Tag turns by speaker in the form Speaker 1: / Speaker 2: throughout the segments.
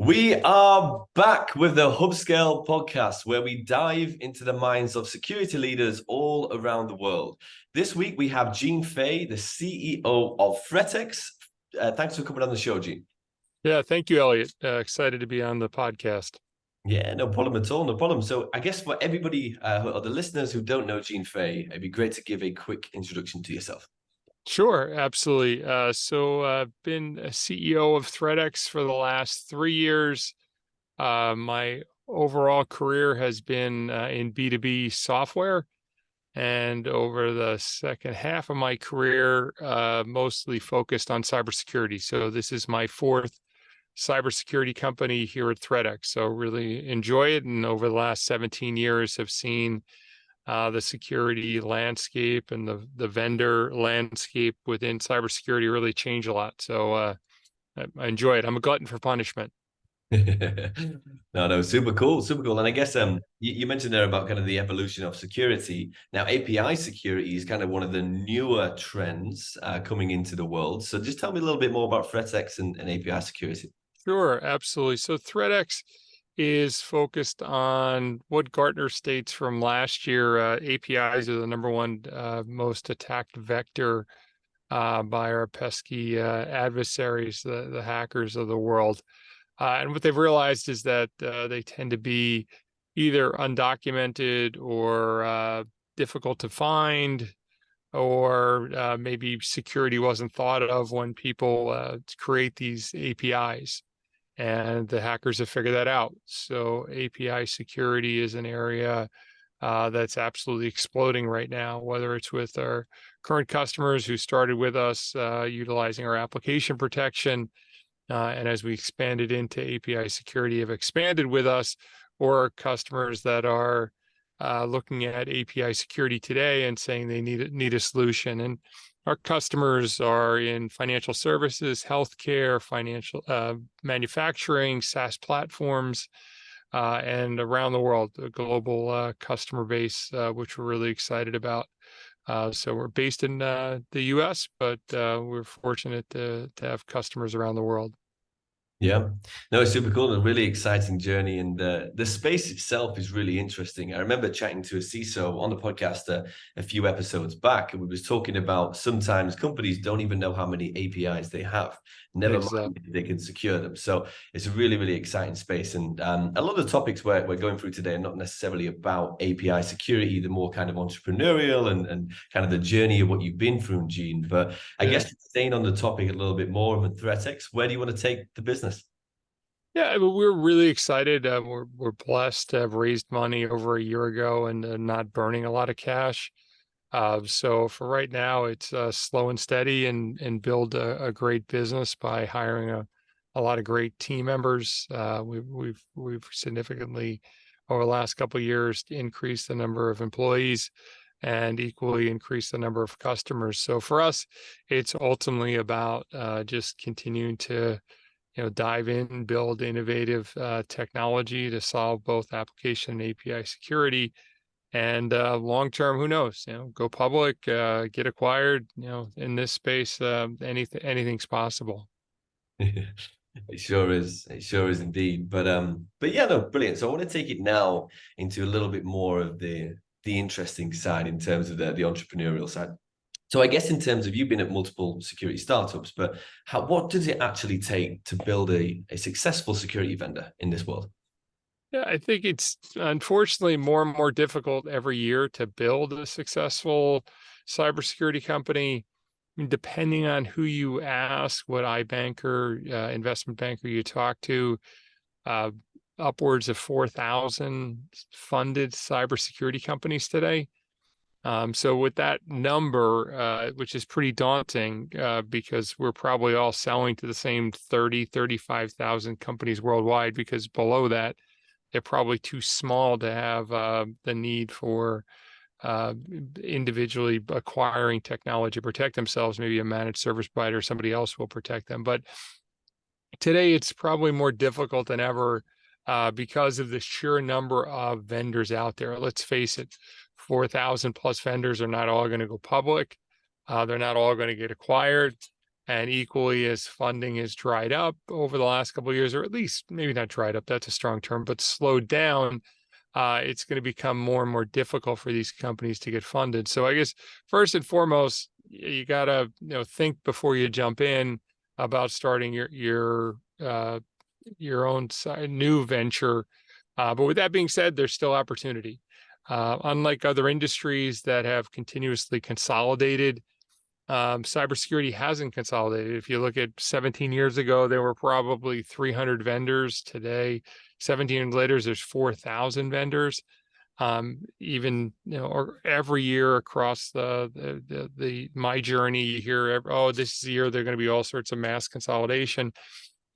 Speaker 1: We are back with the HubScale podcast, where we dive into the minds of security leaders all around the world. This week, we have Gene Fay, the CEO of ThreatX. Thanks for coming on the show, Gene.
Speaker 2: Yeah, thank you, Elliott. Excited to be on the podcast.
Speaker 1: Yeah, no problem at all, no problem. So I guess for everybody or the listeners who don't know Gene Fay, it'd be great to give a quick introduction to yourself.
Speaker 2: Sure, absolutely. So I've been a CEO of ThreatX for the last 3 years. My overall career has been in B2B software. And over the second half of my career, mostly focused on cybersecurity. So this is my fourth cybersecurity company here at ThreatX. So really enjoy it. And over the last 17 years, have seen the security landscape and the vendor landscape within cybersecurity really change a lot. So I enjoy it. I'm a glutton for punishment.
Speaker 1: No, super cool, super cool. And I guess you mentioned there about kind of the evolution of security. Now, API security is kind of one of the newer trends coming into the world. So just tell me a little bit more about ThreatX and API security.
Speaker 2: Sure, absolutely. So ThreatX is focused on what Gartner states from last year. APIs are the number one most attacked vector by our pesky adversaries, the hackers of the world. And what they've realized is that they tend to be either undocumented or difficult to find, or maybe security wasn't thought of when people create these APIs. And the hackers have figured that out. So API security is an area that's absolutely exploding right now, whether it's with our current customers who started with us utilizing our application protection, and as we expanded into API security, have expanded with us, or customers that are looking at API security today and saying they need a solution. And our customers are in financial services, healthcare, financial manufacturing, SaaS platforms, and around the world, a global customer base, which we're really excited about. So we're based in the U.S., but we're fortunate to have customers around the world.
Speaker 1: Yeah, no, it's super cool and a really exciting journey. And the space itself is really interesting. I remember chatting to a CISO on the podcast a few episodes back, and we was talking about sometimes companies don't even know how many APIs they have, never mind if they can secure them. So it's a really, really exciting space. And a lot of the topics we're going through today are not necessarily about API security, the more kind of entrepreneurial and kind of the journey of what you've been through, Gene. But I guess staying on the topic a little bit more of ThreatX, where do you want to take the business?
Speaker 2: Yeah, but we're really excited. We're blessed to have raised money over a year ago and not burning a lot of cash. So for right now, it's slow and steady and build a great business by hiring a lot of great team members. We've significantly over the last couple of years increased the number of employees and equally increased the number of customers. So for us, it's ultimately about just continuing to dive in and build innovative technology to solve both application and API security. And long term, who knows? Go public, get acquired. In this space, anything's possible.
Speaker 1: It sure is. It sure is indeed. But yeah, no, brilliant. So I want to take it now into a little bit more of the interesting side in terms of the entrepreneurial side. So I guess in terms of you've been at multiple security startups, but what does it actually take to build a successful security vendor in this world?
Speaker 2: Yeah, I think it's unfortunately more and more difficult every year to build a successful cybersecurity company. Depending on who you ask, what iBanker, investment banker you talk to, uh, upwards of 4,000 funded cybersecurity companies today. So with that number, which is pretty daunting, because we're probably all selling to the same 35,000 companies worldwide, because below that, they're probably too small to have the need for individually acquiring technology to protect themselves. Maybe a managed service provider or somebody else will protect them. But today, it's probably more difficult than ever because of the sheer number of vendors out there. Let's face it, 4,000 plus vendors are not all going to go public. They're not all going to get acquired. And equally as funding has dried up over the last couple of years, or at least maybe not dried up, that's a strong term, but slowed down, it's going to become more and more difficult for these companies to get funded. So I guess first and foremost, you got to think before you jump in about starting your own new venture. But with that being said, there's still opportunity. Unlike other industries that have continuously consolidated, cybersecurity hasn't consolidated. If you look at 17 years ago, there were probably 300 vendors. Today, 17 years later, there's 4,000 vendors. Even or every year across the my journey, you hear, oh, this is the year they're going to be all sorts of mass consolidation,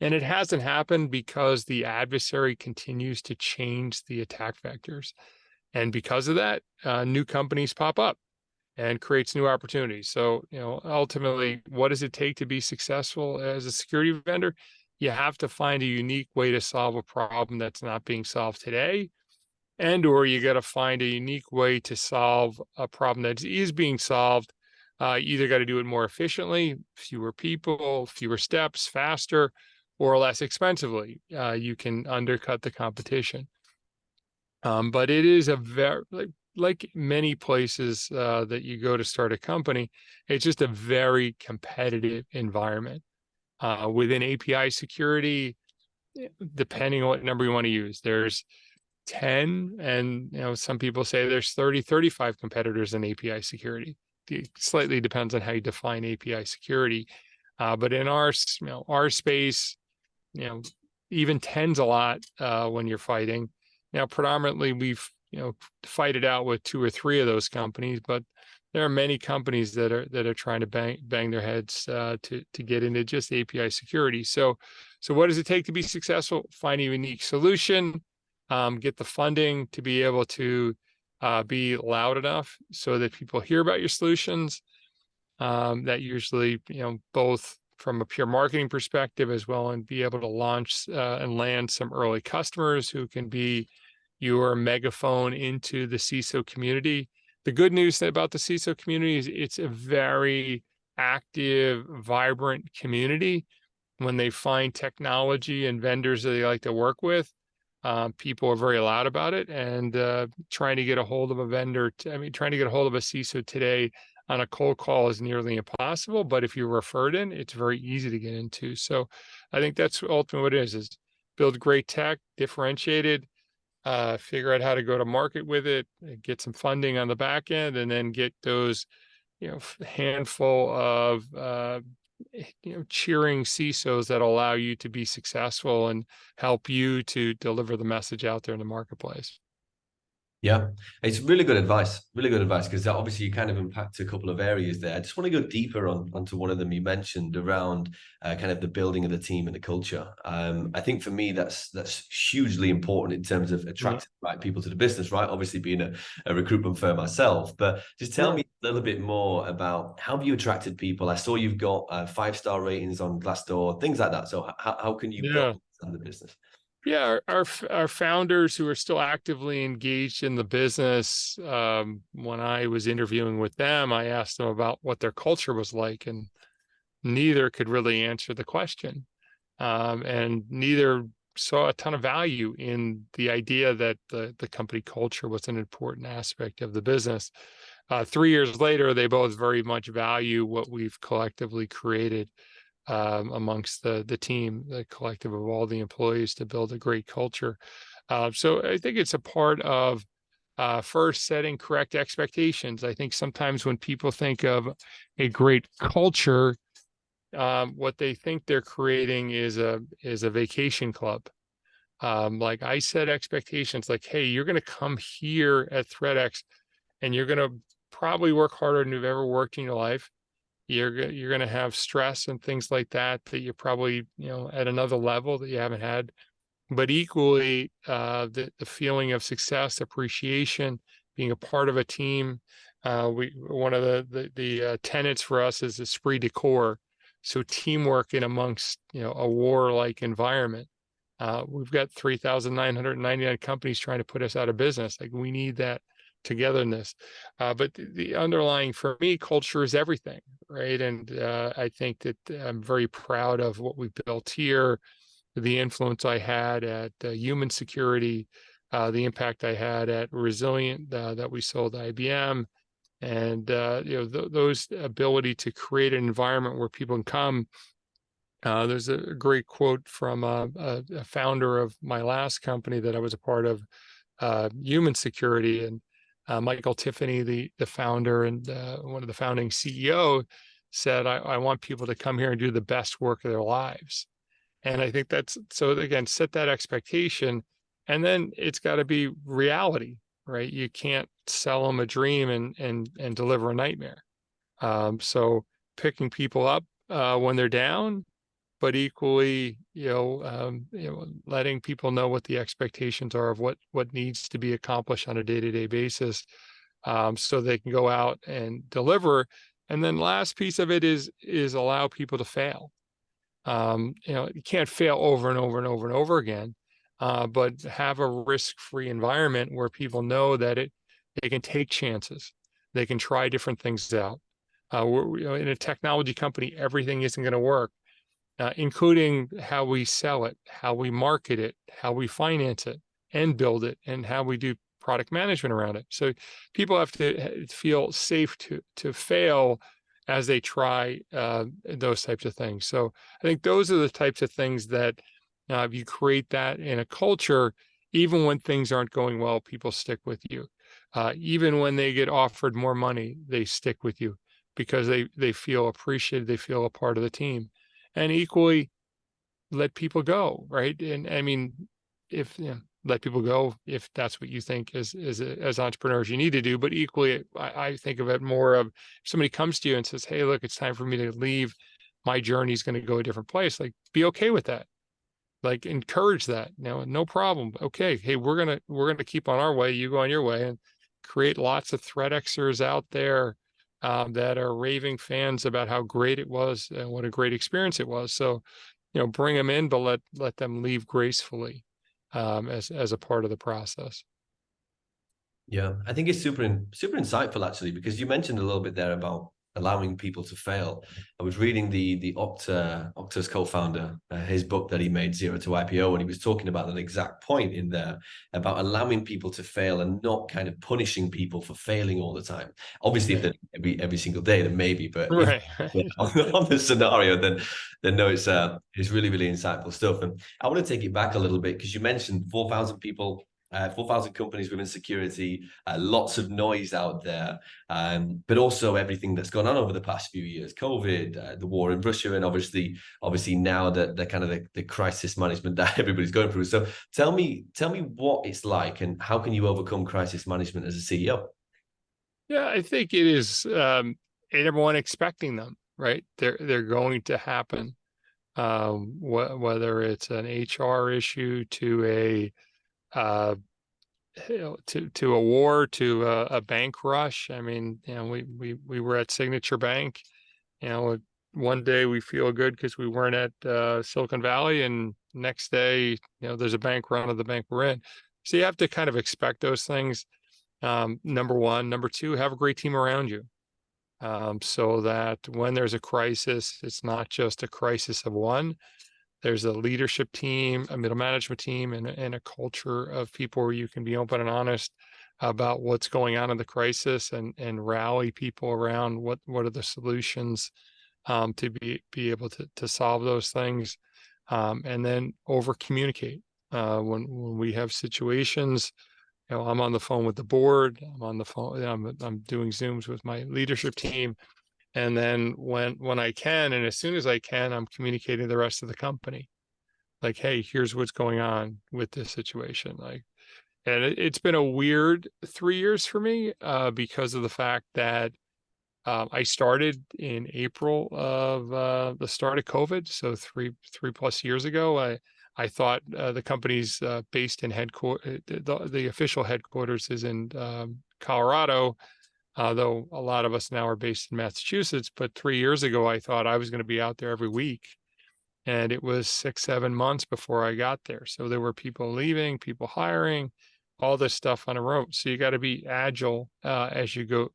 Speaker 2: and it hasn't happened because the adversary continues to change the attack vectors, and because of that, new companies pop up and creates new opportunities. So, ultimately, what does it take to be successful as a security vendor? You have to find a unique way to solve a problem that's not being solved today, or you got to find a unique way to solve a problem that is being solved. You either got to do it more efficiently, fewer people, fewer steps, faster, or less expensively. You can undercut the competition. But it is a very, like many places that you go to start a company, it's just a very competitive environment. Within API security, depending on what number you want to use, there's 10, and some people say there's 30, 35 competitors in API security. It slightly depends on how you define API security. But in our space, even 10's a lot when you're fighting. Now, predominantly, we've fight it out with 2 or 3 of those companies, but there are many companies that are trying to bang their heads to get into just API security. So what does it take to be successful? Find a unique solution, get the funding to be able to be loud enough so that people hear about your solutions. That usually, both from a pure marketing perspective as well, and be able to launch and land some early customers who can be your megaphone into the CISO community. The good news about the CISO community is it's a very active, vibrant community. When they find technology and vendors that they like to work with, people are very loud about it, and trying to get a hold of a vendor, trying to get a hold of a CISO today on a cold call is nearly impossible, but if you're referred in, it's very easy to get into. So I think that's ultimately what it is build great tech, differentiated, figure out how to go to market with it, get some funding on the back end, and then get those, handful of, cheering CISOs that allow you to be successful and help you to deliver the message out there in the marketplace.
Speaker 1: Yeah, it's really good advice, because obviously you kind of impact a couple of areas there. I just want to go deeper onto one of them you mentioned around kind of the building of the team and the culture. I think for me, that's hugely important in terms of attracting right people to the business, right? Obviously being a recruitment firm myself, but just tell me a little bit more about how have you attracted people? I saw you've got 5-star ratings on Glassdoor, things like that. So how can you build the business?
Speaker 2: Yeah, our founders who are still actively engaged in the business, when I was interviewing with them, I asked them about what their culture was like, and neither could really answer the question. And neither saw a ton of value in the idea that the company culture was an important aspect of the business. 3 years later, they both very much value what we've collectively created amongst the team, the collective of all the employees, to build a great culture. So I think it's a part of first setting correct expectations. I think sometimes when people think of a great culture, what they think they're creating is a vacation club. Like I set expectations like, hey, you're going to come here at ThreatX and you're going to probably work harder than you've ever worked in your life. You're going to have stress and things like that you're probably, at another level that you haven't had. But equally, the feeling of success, appreciation, being a part of a team. One of the tenets for us is esprit de corps. So teamwork in amongst, a war-like environment. We've got 3,999 companies trying to put us out of business. Like we need that togetherness. But the underlying, for me, culture is everything, right? And I think that I'm very proud of what we built here, the influence I had at Human Security, the impact I had at Resilient that we sold to IBM, and those ability to create an environment where people can come. There's a great quote from a founder of my last company that I was a part of, Human Security, and Michael Tiffany, the founder and one of the founding CEO, said, I want people to come here and do the best work of their lives. And I think that's, so again, set that expectation, and then it's got to be reality, right? You can't sell them a dream and deliver a nightmare. So picking people up when they're down, but equally, letting people know what the expectations are of what needs to be accomplished on a day-to-day basis, so they can go out and deliver. And then last piece of it is allow people to fail. You can't fail over and over and over and over again, but have a risk-free environment where people know that they can take chances, they can try different things out. In a technology company, everything isn't going to work, including how we sell it, how we market it, how we finance it and build it, and how we do product management around it. So people have to feel safe to fail as they try those types of things. So I think those are the types of things that if you create that in a culture, even when things aren't going well, people stick with you. Even when they get offered more money, they stick with you because they feel appreciated, they feel a part of the team. And equally, let people go, right? And I mean, if let people go if that's what you think as entrepreneurs you need to do. But equally, I think of it more of, if somebody comes to you and says, "Hey, look, it's time for me to leave. My journey is going to go a different place." Like, be okay with that. Like, encourage that. No problem. Okay, hey, we're gonna keep on our way. You go on your way, and create lots of ThreatXers out there that are raving fans about how great it was and what a great experience it was. So, bring them in, but let them leave gracefully, as a part of the process.
Speaker 1: Yeah, I think it's super insightful actually, because you mentioned a little bit there about allowing people to fail. I was reading the Okta's co-founder, his book that he made, Zero to IPO, and he was talking about that exact point in there about allowing people to fail and not kind of punishing people for failing all the time. Obviously, if they're every single day, then maybe, but if
Speaker 2: Right.
Speaker 1: on the scenario, then no, it's really insightful stuff. And I want to take it back a little bit because you mentioned 4,000 people. 4,000 companies within security, lots of noise out there, but also everything that's gone on over the past few years, COVID, the war in Russia, and obviously now the kind of the crisis management that everybody's going through. So tell me what it's like and how can you overcome crisis management as a CEO?
Speaker 2: Yeah, I think it is, everyone expecting them, right? They're going to happen. Whether it's an HR issue to uh, to a war, to a bank rush. I mean, we were at Signature Bank. One day we feel good because we weren't at Silicon Valley, and next day, there's a bank run of the bank we're in. So you have to kind of expect those things. Number one. Number two, have a great team around you, so that when there's a crisis, it's not just a crisis of one. There's a leadership team, a middle management team, and a culture of people where you can be open and honest about what's going on in the crisis, and rally people around what are the solutions, to be able to solve those things, and then over communicate. When we have situations, I'm on the phone with the board, I'm on the phone, I'm doing Zooms with my leadership team. And then when I can, and as soon as I can, I'm communicating to the rest of the company. Like, hey, here's what's going on with this situation. Like, and it's been a weird 3 years for me, because of the fact that I started in April of the start of COVID. So three plus years ago, I thought the company's based in headquarters. The official headquarters is in Colorado, though a lot of us now are based in Massachusetts. But 3 years ago, I thought I was going to be out there every week. And it was 6, 7 months before I got there. So there were people leaving, people hiring. all this stuff on a rope. So you got to be agile as you go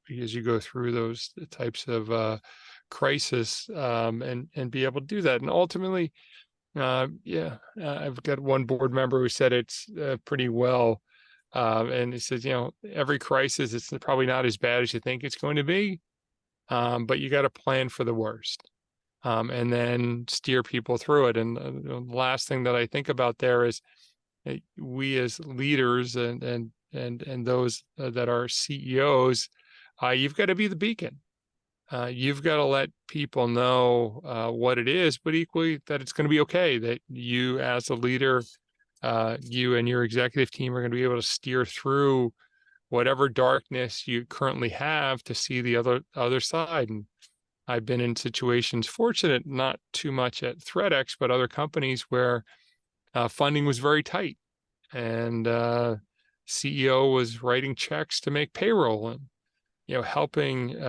Speaker 2: through those types of crisis, and be able to do that. And ultimately, I've got one board member who said it's pretty well. And he says, every crisis, it's probably not as bad as you think it's going to be, but you got to plan for the worst, and then steer people through it. And the last thing that I think about there is we as leaders and those that are CEOs, you've got to be the beacon. You've got to let people know what it is, but equally that it's going to be okay, that you as a leader, you and your executive team are going to be able to steer through whatever darkness you currently have to see the other side. And I've been in situations, fortunate not too much at ThreatX, but other companies where funding was very tight, and CEO was writing checks to make payroll, and helping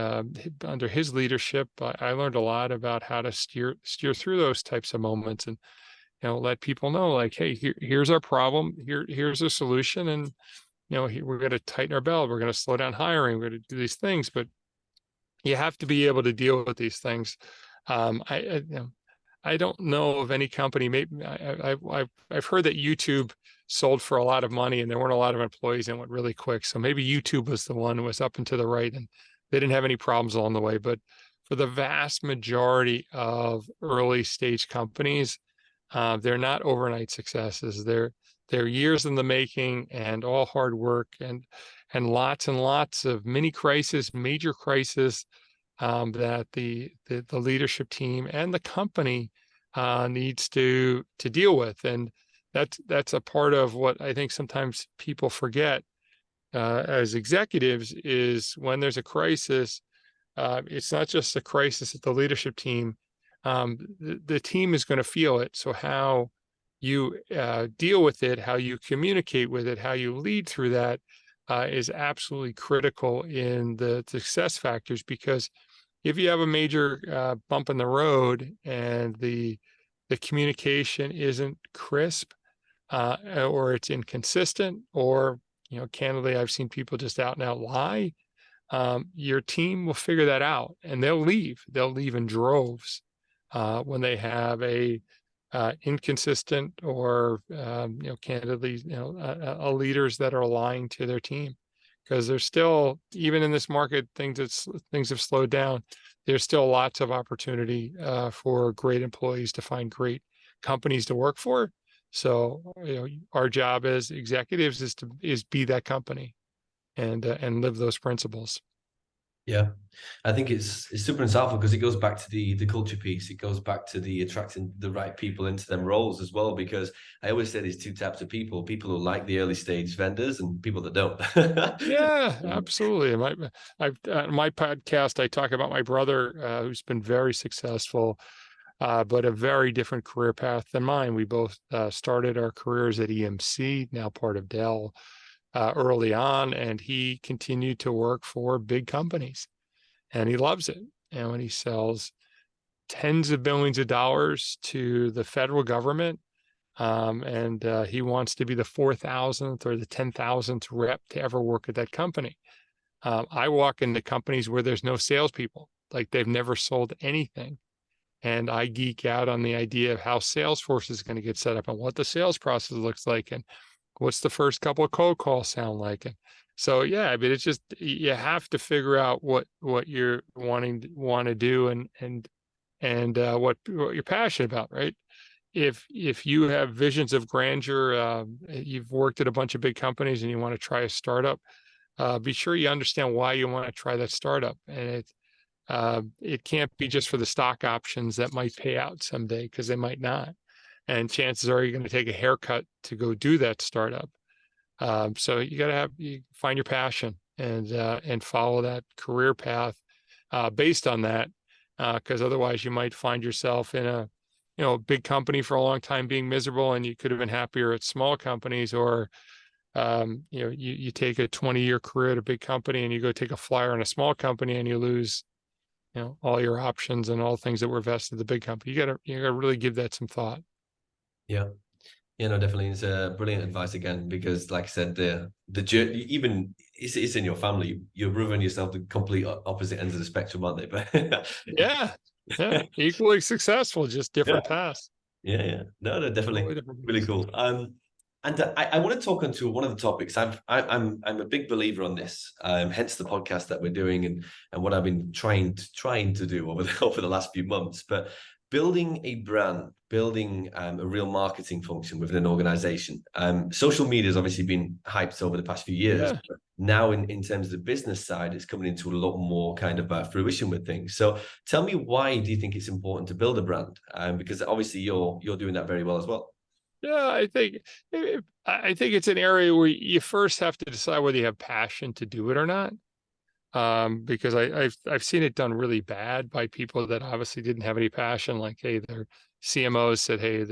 Speaker 2: under his leadership. I learned a lot about how to steer through those types of moments, and let people know, like, hey, here's our problem, here's a solution, and we're going to tighten our belt, we're going to slow down hiring, we're going to do these things, but you have to be able to deal with these things. I don't know of any company. Maybe I've heard that YouTube sold for a lot of money and there weren't a lot of employees and went really quick. So maybe YouTube was the one who was up and to the right and they didn't have any problems along the way. But for the vast majority of early stage companies, they're not overnight successes. They're years in the making and all hard work and lots of mini crises, major crises, that the leadership team and the company needs to deal with. And that's a part of what I think sometimes people forget as executives is when there's a crisis, it's not just a crisis at the leadership team. The team is going to feel it. So how you deal with it, how you communicate with it, how you lead through that is absolutely critical in the success factors. Because if you have a major bump in the road and the communication isn't crisp, or it's inconsistent, or candidly, I've seen people just out and out lie, your team will figure that out and they'll leave. They'll leave in droves when they have a inconsistent or candidly leaders that are lying to their team. Because there's still, even in this market, things have slowed down. There's still lots of opportunity for great employees to find great companies to work for. So our job as executives is be that company and live those principles.
Speaker 1: Yeah, I think it's super insightful because it goes back to the culture piece. It goes back to the attracting the right people into them roles as well. Because I always say there's two types of people: people who like the early stage vendors and people that don't.
Speaker 2: Yeah, absolutely. My podcast, I talk about my brother who's been very successful, but a very different career path than mine. We both started our careers at EMC, now part of Dell, early on, and he continued to work for big companies, and he loves it. And when he sells tens of billions of dollars to the federal government, and he wants to be the 4,000th or the 10,000th rep to ever work at that company. I walk into companies where there's no salespeople, like they've never sold anything. And I geek out on the idea of how Salesforce is going to get set up and what the sales process looks like and what's the first couple of cold calls sound like. And so, yeah, I mean, it's just, you have to figure out what you're want to do and what you're passionate about, right? If you have visions of grandeur, you've worked at a bunch of big companies and you want to try a startup, be sure you understand why you want to try that startup. And it can't be just for the stock options that might pay out someday, because they might not. And chances are you're going to take a haircut to go do that startup. So you got to find your passion and follow that career path based on that, because otherwise you might find yourself in a big company for a long time being miserable, and you could have been happier at small companies. Or you take a 20-year career at a big company and you go take a flyer in a small company and you lose all your options and all things that were vested in the big company. You gotta really give that some thought.
Speaker 1: Yeah. You know, definitely, it's a brilliant advice again, because like I said, the journey, even it's in your family, your brother and yourself, the complete opposite ends of the spectrum, aren't they? But
Speaker 2: Yeah, yeah, equally successful, just
Speaker 1: yeah,
Speaker 2: different paths.
Speaker 1: yeah. No, no, definitely,
Speaker 2: Totally different
Speaker 1: really
Speaker 2: paths.
Speaker 1: cool. And I want to talk onto one of the topics. I'm a big believer on this. Hence the podcast that we're doing, and what I've been trying to do over the over the last few months. But building a brand, building a real marketing function within an organization. Social media has obviously been hyped over the past few years.
Speaker 2: Yeah.
Speaker 1: But now, in terms of the business side, it's coming into a lot more kind of fruition with things. So, tell me, why do you think it's important to build a brand? Because obviously you're doing that very well as well.
Speaker 2: Yeah, I think it's an area where you first have to decide whether you have passion to do it or not. Because I've seen it done really bad by people that obviously didn't have any passion. Like, hey, their CMOs said, hey,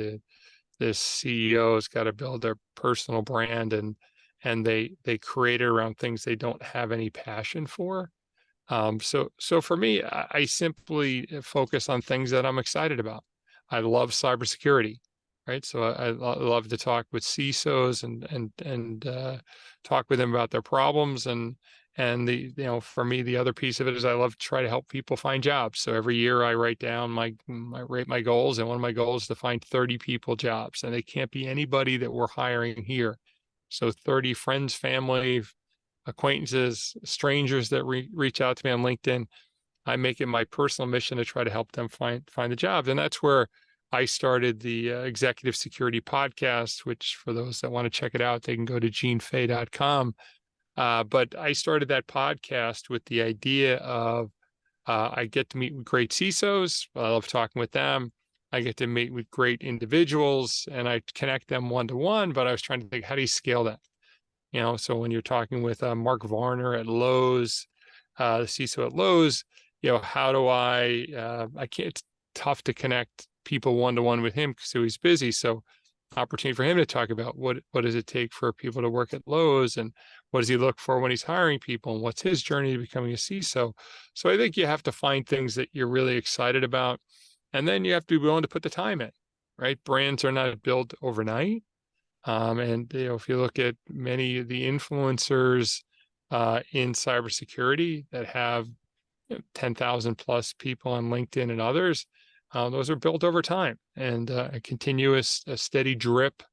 Speaker 2: this CEO's got to build their personal brand, and they create it around things they don't have any passion for. So for me, I simply focus on things that I'm excited about. I love cybersecurity, right? So I love to talk with CISOs and talk with them about their problems, and for me, the other piece of it is I love to try to help people find jobs. So every year I write down my goals, and one of my goals is to find 30 people jobs, and they can't be anybody that we're hiring here. So 30 friends, family, acquaintances, strangers that reach out to me on LinkedIn. I make it my personal mission to try to help them find the job, and that's where I started the Executive Security Podcast. Which, for those that want to check it out, they can go to genefay.com. But I started that podcast with the idea of I get to meet with great CISOs. I love talking with them. I get to meet with great individuals, and I connect them one to one. But I was trying to think, how do you scale that? So when you're talking with Mark Varner at Lowe's, the CISO at Lowe's, how do I can't, it's tough to connect people one to one with him because he's busy. So opportunity for him to talk about what does it take for people to work at Lowe's, and what does he look for when he's hiring people, and what's his journey to becoming a CISO. So I think you have to find things that you're really excited about, and then you have to be willing to put the time in, right? Brands are not built overnight. And if you look at many of the influencers in cybersecurity that have 10,000 plus people on LinkedIn and others, those are built over time, and a continuous, a steady drip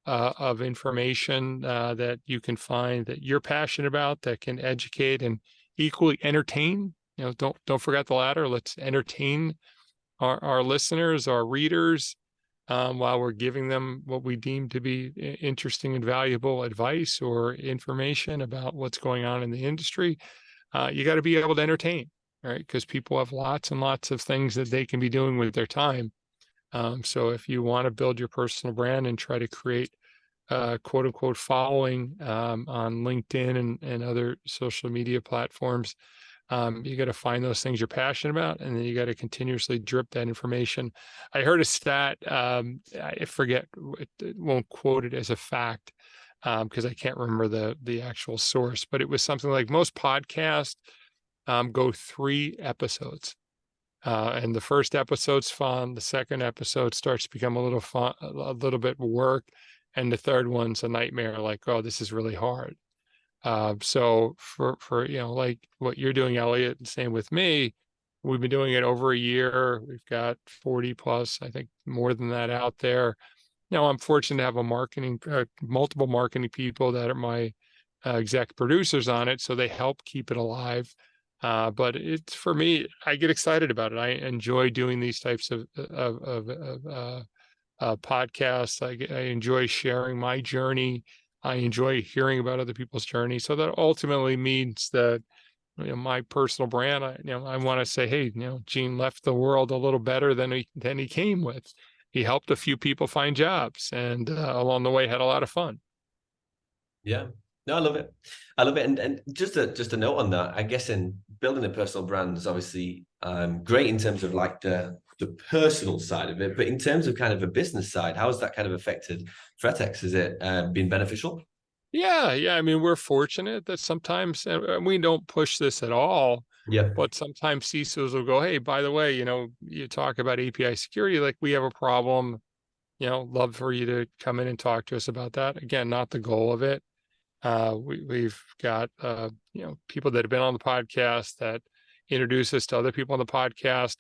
Speaker 2: of information that you can find that you're passionate about, that can educate and equally entertain. Don't forget the latter. Let's entertain our listeners, our readers, while we're giving them what we deem to be interesting and valuable advice or information about what's going on in the industry. You got to be able to entertain, right? Because people have lots and lots of things that they can be doing with their time. So if you want to build your personal brand and try to create quote unquote following on LinkedIn and other social media platforms, you got to find those things you're passionate about, and then you got to continuously drip that information. I heard a stat, I forget, won't quote it as a fact because I can't remember the actual source, but it was something like most podcasts go 3 episodes. And the first episode's fun. The second episode starts to become a little fun, a little bit work. And the third one's a nightmare. Like, oh, this is really hard. So for like what you're doing, Elliott, same with me. We've been doing it over a year. We've got 40 plus, I think more than that out there. Now I'm fortunate to have multiple marketing people that are my exec producers on it, so they help keep it alive. But it's, for me, I get excited about it. I enjoy doing these types of podcasts. I enjoy sharing my journey. I enjoy hearing about other people's journey. So that ultimately means that my personal brand. I want to say, hey, Gene left the world a little better than he came with. He helped a few people find jobs, and along the way had a lot of fun.
Speaker 1: Yeah. No, I love it. I love it. And just a note on that, I guess in building a personal brand is obviously great in terms of like the personal side of it, but in terms of kind of a business side, how has that kind of affected ThreatX? Has it been beneficial?
Speaker 2: Yeah. I mean, we're fortunate that sometimes, and we don't push this at all,
Speaker 1: Yeah.
Speaker 2: but sometimes CISOs will go, hey, by the way, you talk about API security, like we have a problem. love for you to come in and talk to us about that. Again, not the goal of it. We've got, people that have been on the podcast that introduce us to other people on the podcast.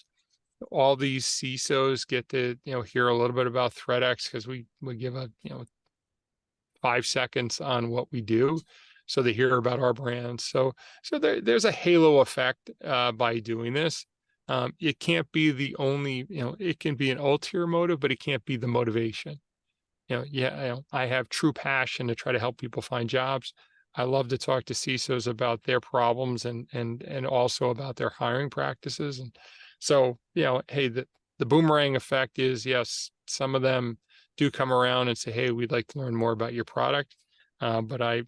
Speaker 2: All these CISOs get to, hear a little bit about ThreatX because we give a, 5 seconds on what we do. So they hear about our brand. So there's a halo effect by doing this. It can't be the only, it can be an ulterior motive, but it can't be the motivation. I have true passion to try to help people find jobs. I love to talk to CISOs about their problems and also about their hiring practices. And so, hey, the boomerang effect is, yes, some of them do come around and say, hey, we'd like to learn more about your product. But I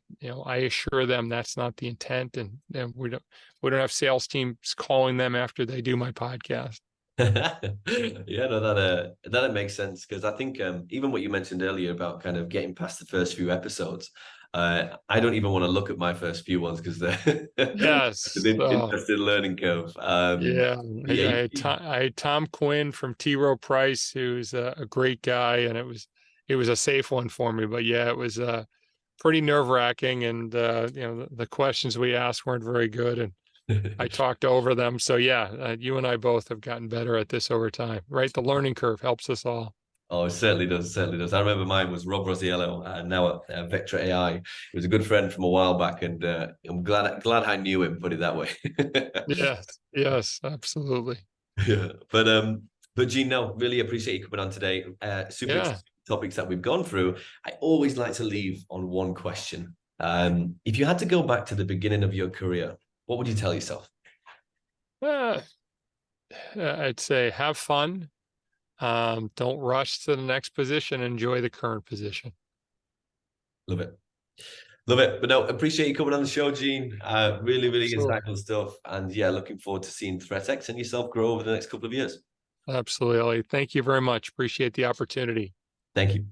Speaker 2: assure them that's not the intent, and we don't have sales teams calling them after they do my podcast.
Speaker 1: Yeah, no, that makes sense, because I think even what you mentioned earlier about kind of getting past the first few episodes, I don't even want to look at my first few ones because they're
Speaker 2: Yes.
Speaker 1: an interesting learning curve.
Speaker 2: Yeah,
Speaker 1: Yeah,
Speaker 2: I had Tom Quinn from T. Rowe Price, who's a great guy, and it was a safe one for me. But yeah, it was pretty nerve-wracking, and the questions we asked weren't very good, and I talked over them. So yeah, you and I both have gotten better at this over time, right? The learning curve helps us all.
Speaker 1: Oh, it certainly does. Certainly does. I remember mine was Rob Rosiello, now at Vector AI. He was a good friend from a while back, and I'm glad I knew him. Put it that way.
Speaker 2: Yes, yes, absolutely.
Speaker 1: Yeah, but Gene, no, really appreciate you coming on today. Super
Speaker 2: Yeah.
Speaker 1: exciting topics that we've gone through. I always like to leave on one question. If you had to go back to the beginning of your career, what would you tell yourself?
Speaker 2: I'd say have fun. Don't rush to the next position. Enjoy the current position.
Speaker 1: Love it. Love it. But no, appreciate you coming on the show, Gene. Really, really
Speaker 2: Absolutely.
Speaker 1: insightful stuff. And yeah, looking forward to seeing ThreatX and yourself grow over the next couple of years.
Speaker 2: Absolutely. Thank you very much. Appreciate the opportunity.
Speaker 1: Thank you.